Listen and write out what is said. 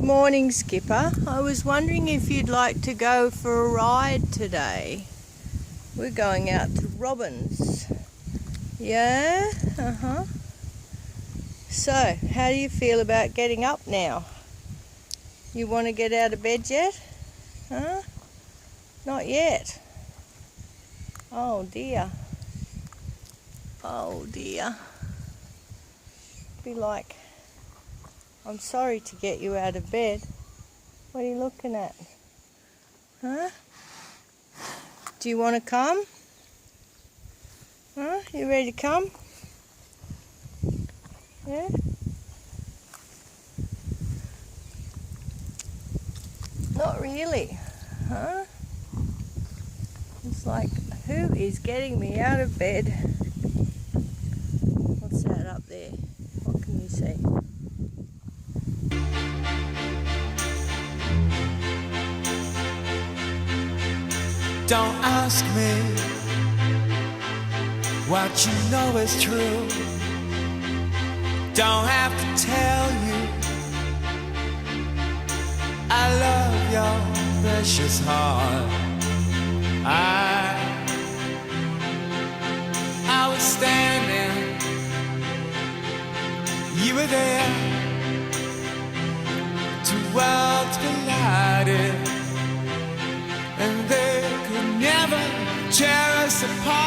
Morning, Skipper. I was wondering if you'd like to go for a ride today. We're going out to Robin's. Yeah? So, how do you feel about getting up now? You want to get out of bed yet? Huh? Not yet. Oh dear. Oh dear. Be like, I'm sorry to get you out of bed. What are you looking at? Huh? Do you want to come? Huh? You ready to come? Yeah? Not really. Huh? It's like, who is getting me out of bed? What's that up there? What can you see? Don't ask me what you know is true. Don't have to tell you I love your precious heart. I was standing, you were there, two worlds collided, and they could never tear us apart.